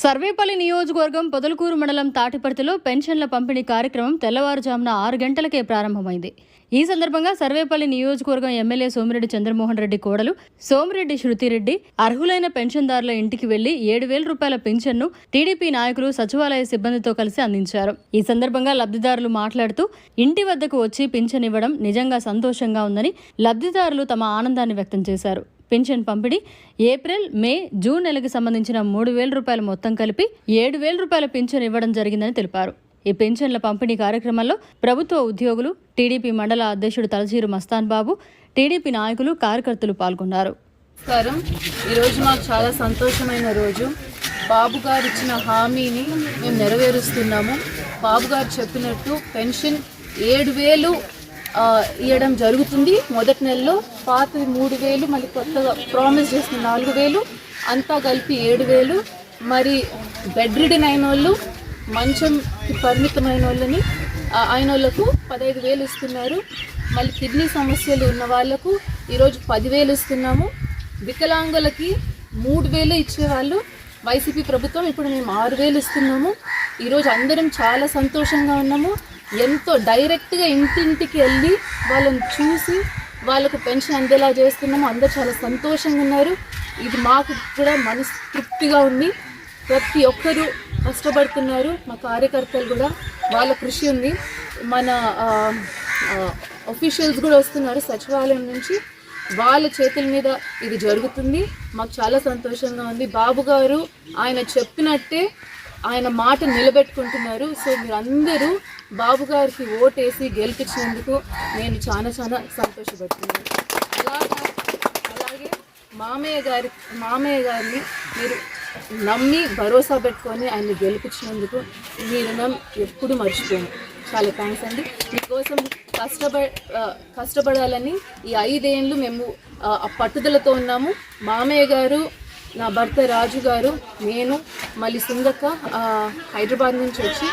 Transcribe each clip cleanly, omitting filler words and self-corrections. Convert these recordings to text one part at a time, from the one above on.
సర్వేపల్లి నియోజకవర్గం పొదలకూరు మండలం తాటిపర్తిలో పెన్షన్ల పంపిణీ కార్యక్రమం తెల్లవారుజామున 6 గంటలకే ప్రారంభమైంది. ఈ సందర్భంగా సర్వేపల్లి నియోజకవర్గం ఎమ్మెల్యే సోమిరెడ్డి చంద్రమోహన్ రెడ్డి కోడలు సోమిరెడ్డి శృతిరెడ్డి అర్హులైన పెన్షన్దారుల ఇంటికి వెళ్లి 7,000 రూపాయల పెన్షన్ను టీడీపీ నాయకులు సచివాలయ సిబ్బందితో కలిసి అందించారు. ఈ సందర్భంగా లబ్ధిదారులు మాట్లాడుతూ ఇంటి వద్దకు వచ్చి పింఛన్ ఇవ్వడం నిజంగా సంతోషంగా ఉందని లబ్ధిదారులు తమ ఆనందాన్ని వ్యక్తం చేశారు. పెన్షన్ పంపిణీ ఏప్రిల్, మే, జూన్ నెలకు సంబంధించిన 3,000 రూపాయల మొత్తం కలిపి 7,000 రూపాయల పెన్షన్ ఇవ్వడం జరిగిందని తెలిపారు. ఈ పెన్షన్ల పంపిణీ కార్యక్రమంలో ప్రభుత్వ ఉద్యోగులు, టీడీపీ మండల అధ్యక్షుడు తలచీరు మస్తాన్ బాబు, టీడీపీ నాయకులు, కార్యకర్తలు పాల్గొన్నారు. ఈరోజు మాకు చాలా సంతోషమైన రోజు. బాబు గారు ఇచ్చిన హామీని మేము నెరవేరుస్తున్నాము. బాబు గారు చెప్పినట్టు పెన్షన్ 7,000 ఇవ్వడం జరుగుతుంది. మొదటి నెలలో పాత 3,000, మళ్ళీ కొత్తగా ప్రామిస్ చేసిన 4,000, అంతా కలిపి 7,000. మరి బెడ్ రిడెన్ అయిన వాళ్ళు, మంచంకి పరిమితమైన వాళ్ళని అయిన వాళ్ళకు 15,000 ఇస్తున్నారు. మళ్ళీ కిడ్నీ సమస్యలు ఉన్న వాళ్ళకు ఈరోజు 10,000 ఇస్తున్నాము. వికలాంగులకి 3,000 ఇచ్చేవాళ్ళు వైసీపీ ప్రభుత్వం, ఇప్పుడు మేము 6,000 ఇస్తున్నాము. ఈరోజు అందరం చాలా సంతోషంగా ఉన్నాము. ఎంతో డైరెక్ట్గా ఇంటింటికి వెళ్ళి వాళ్ళని చూసి వాళ్ళకు పెన్షన్ అందేలా చేస్తున్నాము. అందరూ చాలా సంతోషంగా ఉన్నారు. ఇది మాకు కూడా మనస్తృప్తిగా ఉంది. ప్రతి ఒక్కరూ కష్టపడుతున్నారు. మా కార్యకర్తలు కూడా వాళ్ళ కృషి ఉంది. మన అఫీషియల్స్ కూడా వస్తున్నారు సచివాలయం నుంచి. వాళ్ళ చేతుల మీద ఇది జరుగుతుంది. మాకు చాలా సంతోషంగా ఉంది. బాబు గారు ఆయన చెప్పినట్టే ఆయన మాట నిలబెట్టుకుంటున్నారు. సో మీరు అందరూ బాబు గారికి ఓటేసి గెలిపించినందుకు నేను చాలా సంతోషపడుతున్నాను. అలాగే మామయ్య గారిని మీరు నమ్మి భరోసా పెట్టుకొని ఆయన్ని గెలిపించినందుకు మీ రుణం ఎప్పుడు మర్చిపోము. చాలా థ్యాంక్స్ అండి. మీకోసం కష్టపడాలని ఈ 5 ఏళ్ళు మేము పట్టుదలతో ఉన్నాము. మామయ్య గారు, నా భర్త రాజు గారు, నేను, మళ్ళీ సుందక్క హైదరాబాద్ నుంచి వచ్చి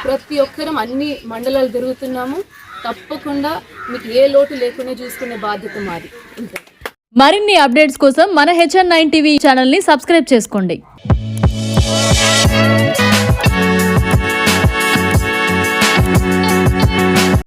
ప్రతి ఒక్కరం అన్ని మండలాలు తిరుగుతున్నాము. తప్పకుండా మీకు ఏ లోటు లేకుండా చూసుకునే బాధ్యత మాది. మరిన్ని అప్డేట్స్ కోసం మన HN9 టీవీ ఛానల్ని సబ్స్క్రైబ్ చేసుకోండి.